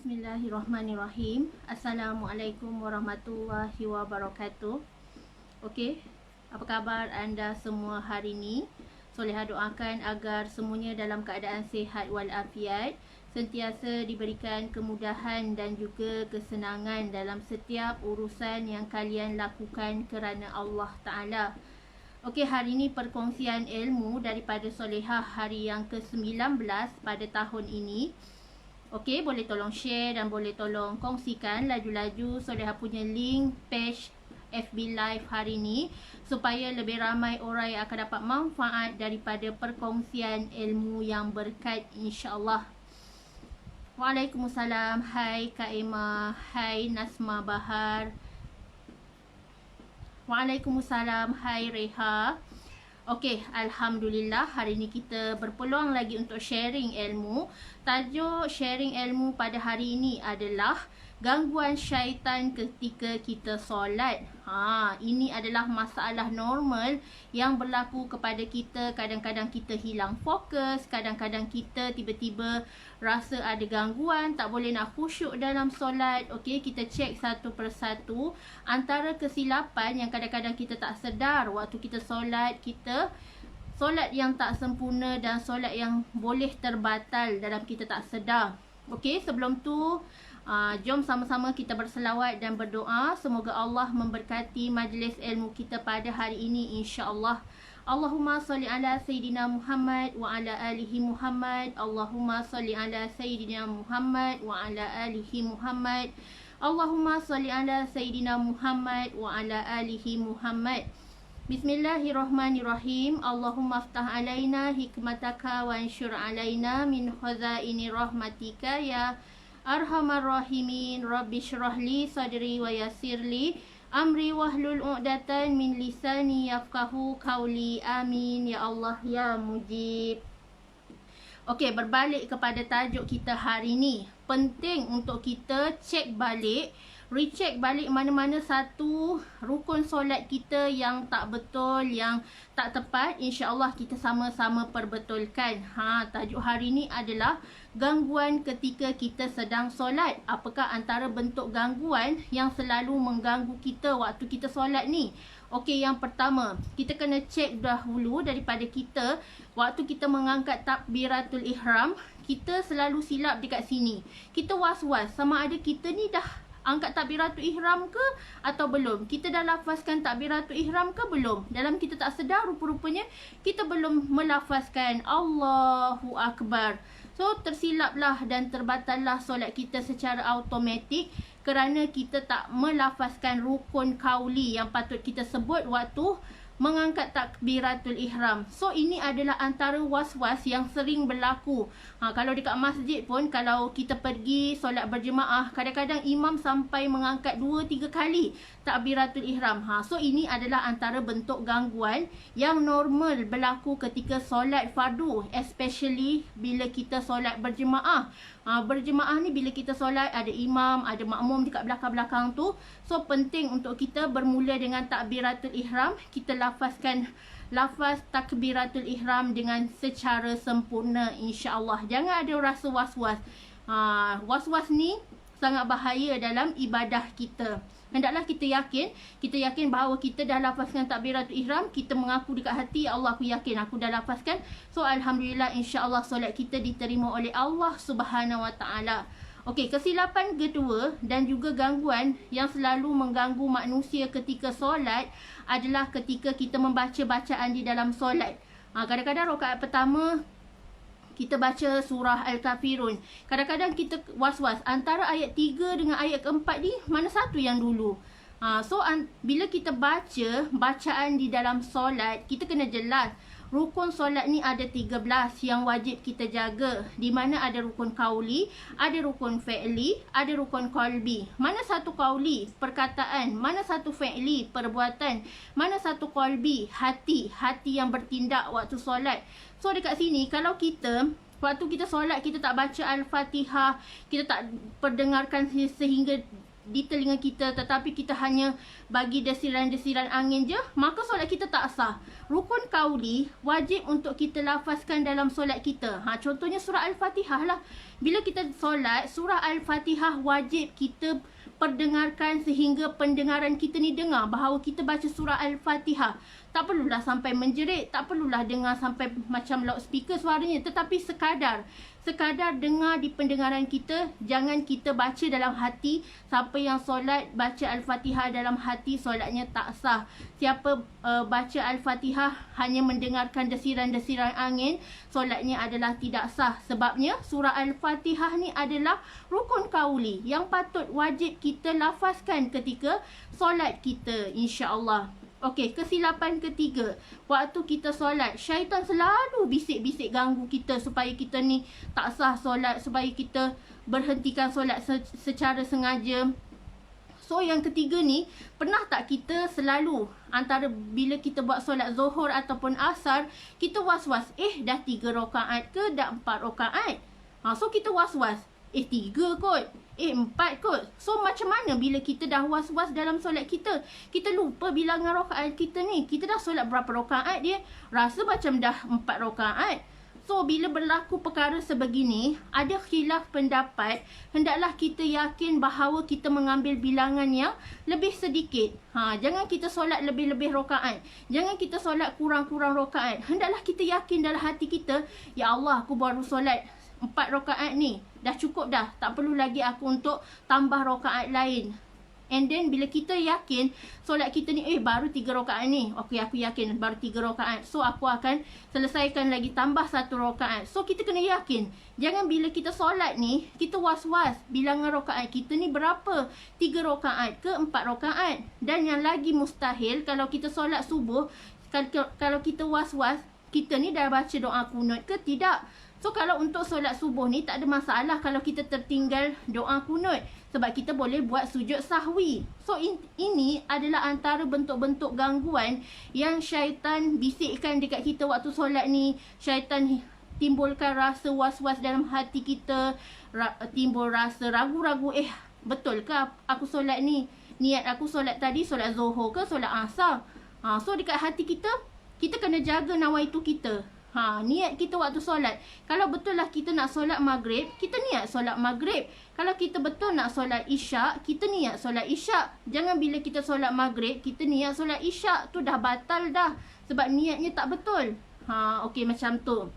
Bismillahirrahmanirrahim. Assalamualaikum warahmatullahi wabarakatuh. Okey, apa khabar anda semua hari ini? Soleha doakan agar semuanya dalam keadaan sihat walafiat, sentiasa diberikan kemudahan dan juga kesenangan dalam setiap urusan yang kalian lakukan kerana Allah Ta'ala. Okey, hari ini perkongsian ilmu daripada Soleha hari yang ke-19 pada tahun ini. Okey, boleh tolong share dan boleh tolong kongsikan laju-laju Soleha punya link page FB Live hari ini supaya lebih ramai orang yang akan dapat manfaat daripada perkongsian ilmu yang berkat, insya-Allah. Waalaikumsalam. Hai Kak Emma, hai Nasma Bahar. Waalaikumsalam. Hai Reha. Okey, Alhamdulillah hari ini kita berpeluang lagi untuk sharing ilmu. Tajuk sharing ilmu pada hari ini adalah gangguan syaitan ketika kita solat. Ini adalah masalah normal yang berlaku kepada kita. Kadang-kadang kita hilang fokus, kadang-kadang kita tiba-tiba rasa ada gangguan, tak boleh nak khusyuk dalam solat. Okey, kita cek satu persatu. Antara kesilapan yang kadang-kadang kita tak sedar waktu kita solat, kita solat yang tak sempurna dan solat yang boleh terbatal dalam kita tak sedar. Okey, sebelum tu jom sama-sama kita berselawat dan berdoa. Semoga Allah memberkati majlis ilmu kita pada hari ini, insya-Allah. Allahumma salli ala Sayyidina Muhammad wa ala alihi Muhammad. Allahumma salli ala Sayyidina Muhammad wa ala alihi Muhammad. Allahumma salli ala Sayyidina Muhammad wa ala alihi Muhammad. Bismillahirrahmanirrahim. Allahumma aftah alaina hikmataka wa ansyur alaina min khazaini rahmatika ya Arhamar Rahimin. Rabbi syrahli sadri wa yassirli amri wahlul 'uqdatan min lisani yafqahu qawli. Amin ya Allah ya Mujib. Okey, berbalik kepada tajuk kita hari ni. Penting untuk kita cek balik, recheck balik mana-mana satu rukun solat kita yang tak betul, yang tak tepat. InsyaAllah kita sama-sama perbetulkan. Tajuk hari ni adalah gangguan ketika kita sedang solat. Apakah antara bentuk gangguan yang selalu mengganggu kita waktu kita solat ni? Okey, yang pertama, kita kena cek dahulu daripada kita. Waktu kita mengangkat takbiratul ihram, kita selalu silap dekat sini. Kita was-was sama ada kita ni dah angkat takbiratul ihram ke atau belum. Kita dah lafazkan takbiratul ihram ke belum. Dalam kita tak sedar, rupa-rupanya kita belum melafazkan Allahu Akbar. So, tersilaplah dan terbatallah solat kita secara automatik kerana kita tak melafazkan rukun kauli yang patut kita sebut waktu mengangkat takbiratul ihram. So, ini adalah antara was-was yang sering berlaku. Kalau dekat masjid pun, kalau kita pergi solat berjemaah, kadang-kadang imam sampai mengangkat 2-3 kali takbiratul ihram. So, ini adalah antara bentuk gangguan yang normal berlaku ketika solat fardu, especially bila kita solat berjemaah. Berjemaah ni bila kita solat ada imam, ada makmum dekat belakang-belakang tu. So, penting untuk kita bermula dengan takbiratul ihram. Kita lafazkan lafaz takbiratul ihram dengan secara sempurna, insya-Allah. Jangan ada rasa was-was. Was-was ni sangat bahaya dalam ibadah kita. Hendaklah kita yakin bahawa kita dah lafazkan takbiratul ihram. Kita mengaku dekat hati, ya Allah, aku yakin aku dah lafazkan. So, alhamdulillah, insya-Allah solat kita diterima oleh Allah Subhanahu Wa Taala. Okey, kesilapan kedua dan juga gangguan yang selalu mengganggu manusia ketika solat adalah ketika kita membaca bacaan di dalam solat. Kadang-kadang rakaat pertama kita baca surah Al-Kafirun. Kadang-kadang kita was-was antara ayat 3 dengan ayat keempat ni, mana satu yang dulu. So, bila kita baca bacaan di dalam solat, kita kena jelas. Rukun solat ni ada 13 yang wajib kita jaga. Di mana ada rukun kauli, ada rukun fi'li, ada rukun qalbi. Mana satu kauli? Perkataan. Mana satu fi'li? Perbuatan. Mana satu qalbi? Hati. Hati yang bertindak waktu solat. So, dekat sini, kalau kita waktu kita solat, kita tak baca Al-Fatihah, kita tak perdengarkan sehingga di telinga kita, tetapi kita hanya bagi desiran-desiran angin je, maka solat kita tak sah. Rukun kauli wajib untuk kita lafazkan dalam solat kita. Contohnya surah Al-Fatihah lah. Bila kita solat, surah Al-Fatihah wajib kita perdengarkan sehingga pendengaran kita ni dengar bahawa kita baca surah Al-Fatihah. Tak perlulah sampai menjerit, tak perlulah dengar sampai macam loudspeaker suaranya, tetapi sekadar dengar di pendengaran kita. Jangan kita baca dalam hati. Siapa yang solat baca Al-Fatihah dalam hati, solatnya tak sah. Siapa baca Al-Fatihah hanya mendengarkan desiran-desiran angin, solatnya adalah tidak sah. Sebabnya surah Al-Fatihah ni adalah rukun kauli yang patut wajib kita lafazkan ketika solat kita, insya-Allah. Okey, kesilapan ketiga. Waktu kita solat, syaitan selalu bisik-bisik ganggu kita supaya kita ni tak sah solat, supaya kita berhentikan solat secara sengaja. So, yang ketiga ni, pernah tak kita selalu antara bila kita buat solat Zuhur ataupun Asar, kita was-was, dah 3 rakaat ke dah 4 rakaat? So kita was-was, 3 kot, 4 kot. So macam mana bila kita dah was-was dalam solat kita? Kita lupa bilangan rakaat kita ni. Kita dah solat berapa rakaat dia? Rasa macam dah 4 rakaat. So bila berlaku perkara sebegini, ada khilaf pendapat, hendaklah kita yakin bahawa kita mengambil bilangan yang lebih sedikit. Jangan kita solat lebih-lebih rakaat. Jangan kita solat kurang-kurang rakaat. Hendaklah kita yakin dalam hati kita, ya Allah, aku baru solat 4 rakaat ni, dah cukup dah, tak perlu lagi aku untuk tambah rakaat lain. And then bila kita yakin solat kita ni baru 3 rakaat ni, okey, aku yakin baru 3 rakaat, so aku akan selesaikan lagi tambah 1 rakaat. So kita kena yakin. Jangan bila kita solat ni kita was-was bilangan rakaat kita ni berapa, 3 rakaat ke 4 rakaat. Dan yang lagi mustahil, kalau kita solat subuh, kalau kita was-was, kita ni dah baca doa kunut ke tidak. So kalau untuk solat subuh ni tak ada masalah kalau kita tertinggal doa kunut, sebab kita boleh buat sujud sahwi. So ini adalah antara bentuk-bentuk gangguan yang syaitan bisikkan dekat kita waktu solat ni. Syaitan timbulkan rasa was-was dalam hati kita, timbul rasa ragu-ragu, betul ke aku solat ni? Niat aku solat tadi solat Zuhur ke solat Asar? So dekat hati kita, kita kena jaga nawaitu kita. Niat kita waktu solat. Kalau betul lah kita nak solat maghrib, kita niat solat maghrib. Kalau kita betul nak solat isyak, kita niat solat isyak. Jangan bila kita solat maghrib, kita niat solat isyak. Tu dah batal dah, sebab niatnya tak betul. Okey, macam tu.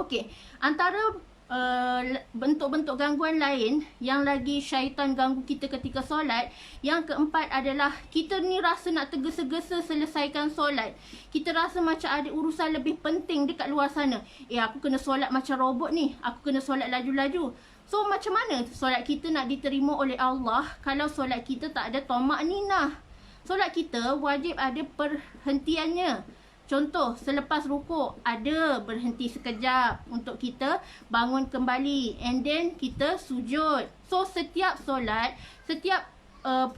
Okey, antara bentuk-bentuk gangguan lain yang lagi syaitan ganggu kita ketika solat, yang keempat adalah kita ni rasa nak tergesa-gesa selesaikan solat. Kita rasa macam ada urusan lebih penting dekat luar sana. Aku kena solat macam robot ni, aku kena solat laju-laju. So macam mana solat kita nak diterima oleh Allah kalau solat kita tak ada tamak-ninah? Solat kita wajib ada perhentiannya. Contoh, selepas rukuk ada berhenti sekejap untuk kita bangun kembali, and then kita sujud. So setiap solat, setiap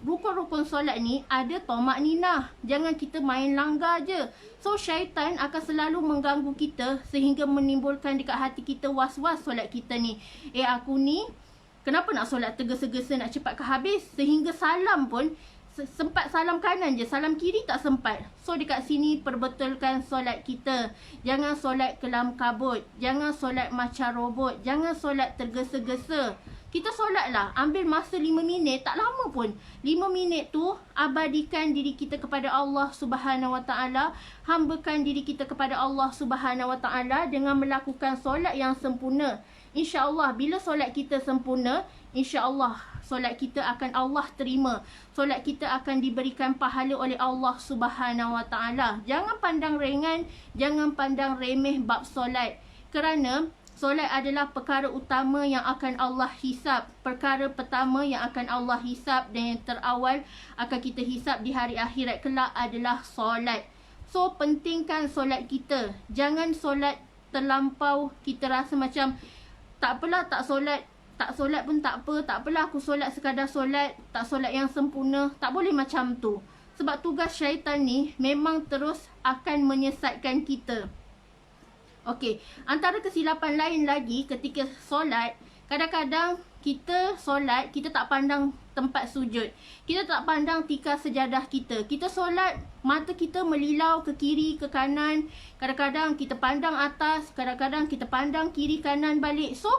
rukun-rukun solat ni ada tamak-ninah. Jangan kita main langgar je. So syaitan akan selalu mengganggu kita sehingga menimbulkan dekat hati kita was-was solat kita ni. Aku ni kenapa nak solat tergesa-gesa, nak cepat ke habis, sehingga salam pun sempat salam kanan je, salam kiri tak sempat. So dekat sini perbetulkan solat kita. Jangan solat kelam kabut, jangan solat macam robot, jangan solat tergesa-gesa. Kita solatlah, ambil masa 5 minit, tak lama pun. 5 minit tu abadikan diri kita kepada Allah Subhanahu Wa Taala, hambakan diri kita kepada Allah Subhanahu Wa Taala dengan melakukan solat yang sempurna. InsyaAllah bila solat kita sempurna, InsyaAllah solat kita akan Allah terima. Solat kita akan diberikan pahala oleh Allah Subhanahu Wa Taala. Jangan pandang ringan, jangan pandang remeh bab solat. Kerana solat adalah perkara utama yang akan Allah hisap. Perkara pertama yang akan Allah hisap dan yang terawal akan kita hisap di hari akhirat kelak adalah solat. So pentingkan solat kita. Jangan solat terlampau kita rasa macam tak apalah, tak solat pun tak apa, tak apalah aku solat sekadar solat, tak solat yang sempurna. Tak boleh macam tu. Sebab tugas syaitan ni memang terus akan menyesatkan kita. Okey, antara kesilapan lain lagi ketika solat, kadang-kadang kita solat, kita tak pandang tempat sujud. Kita tak pandang tikar sejadah kita. Kita solat, mata kita melilau ke kiri, ke kanan. Kadang-kadang kita pandang atas, kadang-kadang kita pandang kiri kanan balik. So,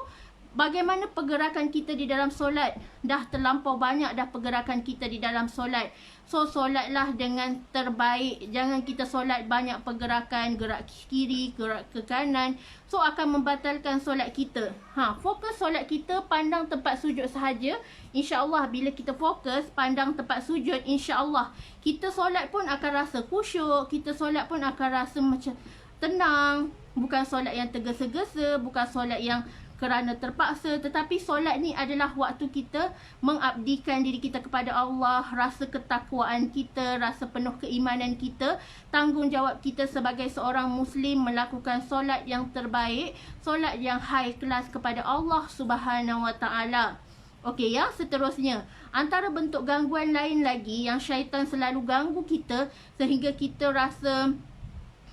bagaimana pergerakan kita di dalam solat? Dah terlampau banyak dah pergerakan kita di dalam solat. So, solatlah dengan terbaik. Jangan kita solat banyak pergerakan, gerak kiri, gerak ke kanan. So, akan membatalkan solat kita. Fokus solat kita, pandang tempat sujud sahaja. InsyaAllah, bila kita fokus, pandang tempat sujud, InsyaAllah, kita solat pun akan rasa khusyuk. Kita solat pun akan rasa macam tenang. Bukan solat yang tergesa-gesa, bukan solat yang kerana terpaksa, tetapi solat ni adalah waktu kita mengabdikan diri kita kepada Allah, rasa ketakwaan kita, rasa penuh keimanan kita, tanggungjawab kita sebagai seorang Muslim melakukan solat yang terbaik, solat yang high class kepada Allah Subhanahu Wa Taala. Okey, yang seterusnya, antara bentuk gangguan lain lagi yang syaitan selalu ganggu kita sehingga kita rasa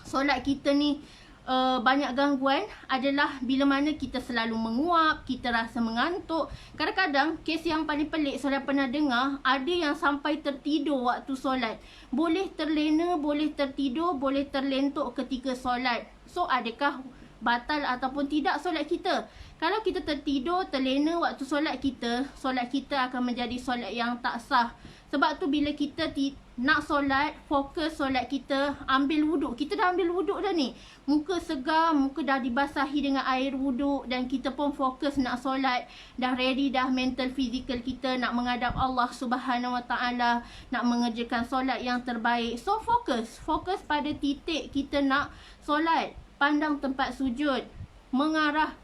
solat kita ni banyak gangguan adalah bila mana kita selalu menguap, kita rasa mengantuk. Kadang-kadang kes yang paling pelik saya pernah dengar, ada yang sampai tertidur waktu solat. Boleh terlena, boleh tertidur, boleh terlentuk ketika solat. So, adakah batal ataupun tidak solat kita? Kalau kita tertidur, terlena waktu solat kita akan menjadi solat yang tak sah. Sebab tu bila kita nak solat, fokus solat kita, ambil wuduk. Kita dah ambil wuduk dah ni. Muka segar, muka dah dibasahi dengan air wuduk dan kita pun fokus nak solat. Dah ready dah mental, fizikal kita nak menghadap Allah Subhanahu Wa Taala, nak mengerjakan solat yang terbaik. So, fokus pada titik kita nak solat. Pandang tempat sujud, menghadap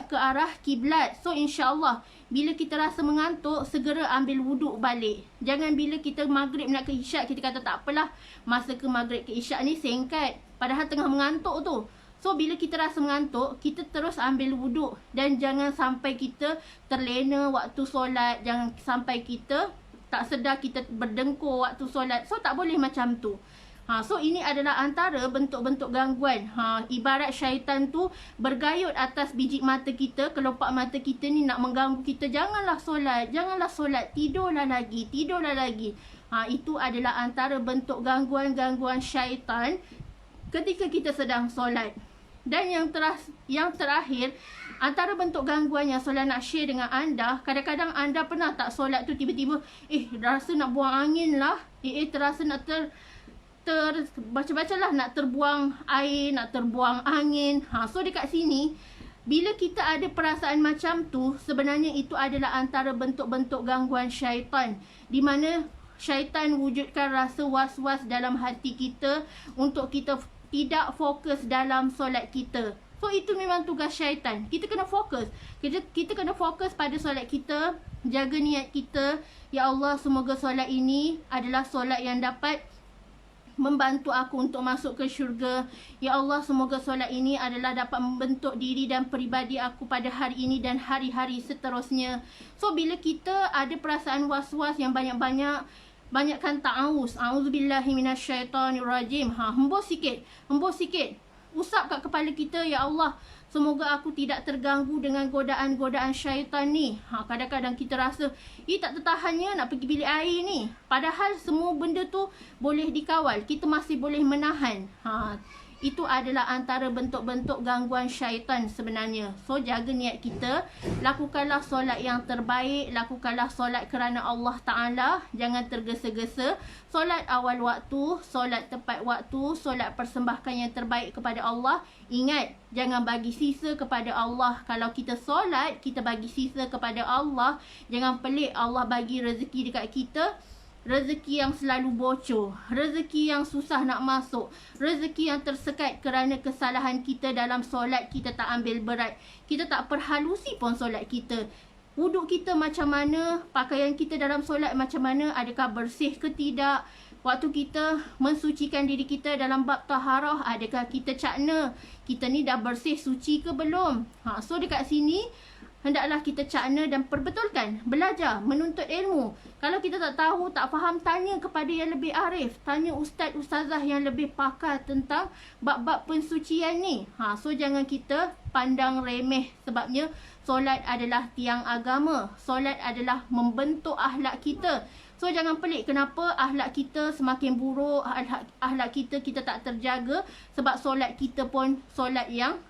ke arah kiblat. So, insyaAllah, bila kita rasa mengantuk, segera ambil wuduk balik. Jangan bila kita maghrib nak ke isyak, kita kata tak apalah, masa ke maghrib ke isyak ni singkat, padahal tengah mengantuk tu. So, bila kita rasa mengantuk, kita terus ambil wuduk. Dan jangan sampai kita terlena waktu solat. Jangan sampai kita tak sedar kita berdengkur waktu solat. So, tak boleh macam tu. So, ini adalah antara bentuk-bentuk gangguan. Ibarat syaitan tu bergayut atas biji mata kita, kelopak mata kita ni nak mengganggu kita. Janganlah solat, tidurlah lagi. Itu adalah antara bentuk gangguan-gangguan syaitan ketika kita sedang solat. Dan yang terakhir, antara bentuk gangguan yang saya nak share dengan anda, kadang-kadang anda pernah tak solat tu tiba-tiba, rasa nak buang angin lah, terasa nak baca-bacalah nak terbuang air, nak terbuang angin. So, dekat sini, bila kita ada perasaan macam tu, sebenarnya itu adalah antara bentuk-bentuk gangguan syaitan. Di mana syaitan wujudkan rasa was-was dalam hati kita untuk kita tidak fokus dalam solat kita. So, itu memang tugas syaitan. Kita kena fokus. Kita kena fokus pada solat kita. Jaga niat kita. Ya Allah, semoga solat ini adalah solat yang dapat membantu aku untuk masuk ke syurga. Ya Allah, semoga solat ini adalah dapat membentuk diri dan peribadi aku pada hari ini dan hari-hari seterusnya. So, bila kita ada perasaan was-was yang banyak-banyak, banyakkan ta'awuz. A'udzubillahi minasyaitonirrajim. Hembus sikit. Usap kat kepala kita, ya Allah, semoga aku tidak terganggu dengan godaan-godaan syaitan ni. Kadang-kadang kita rasa, tak tertahannya nak pergi bilik air ni. Padahal semua benda tu boleh dikawal. Kita masih boleh menahan. Itu adalah antara bentuk-bentuk gangguan syaitan sebenarnya. So, jaga niat kita. Lakukanlah solat yang terbaik. Lakukanlah solat kerana Allah Ta'ala. Jangan tergesa-gesa. Solat awal waktu, solat tepat waktu, solat persembahkan yang terbaik kepada Allah. Ingat, jangan bagi sisa kepada Allah. Kalau kita solat, kita bagi sisa kepada Allah. Jangan pelik Allah bagi rezeki dekat kita. Rezeki yang selalu bocor, rezeki yang susah nak masuk, rezeki yang tersekat kerana kesalahan kita dalam solat kita tak ambil berat. Kita tak perhalusi pun solat kita. Wuduk kita macam mana, pakaian kita dalam solat macam mana, adakah bersih ke tidak. Waktu kita mensucikan diri kita dalam bab taharah, adakah kita cakna kita ni dah bersih, suci ke belum. So, dekat sini hendaklah kita cakna dan perbetulkan, belajar, menuntut ilmu. Kalau kita tak tahu, tak faham, tanya kepada yang lebih arif, tanya ustazah yang lebih pakar tentang bab-bab pensucian ni. So jangan kita pandang remeh, sebabnya solat adalah tiang agama. Solat adalah membentuk akhlak kita. So jangan pelik kenapa akhlak kita semakin buruk, akhlak kita tak terjaga, sebab solat kita pun solat yang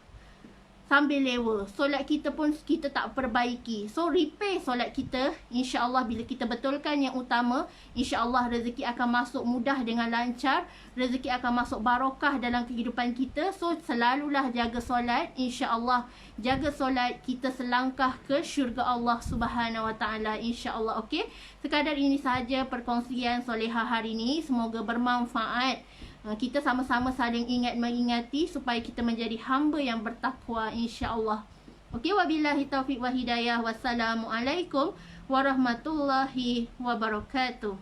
sambil lewa. Solat kita pun kita tak perbaiki. So repair solat kita. InsyaAllah bila kita betulkan yang utama, InsyaAllah rezeki akan masuk mudah dengan lancar. Rezeki akan masuk barokah dalam kehidupan kita. So selalulah jaga solat. InsyaAllah jaga solat, kita selangkah ke syurga Allah Subhanahu Wa Taala. InsyaAllah. Okey, sekadar ini sahaja perkongsian solehah hari ini. Semoga bermanfaat. Kita sama-sama saling mengingati supaya kita menjadi hamba yang bertakwa, insya-Allah. Okey, wabillahi taufiq wa hidayah. Wassalamualaikum warahmatullahi wabarakatuh.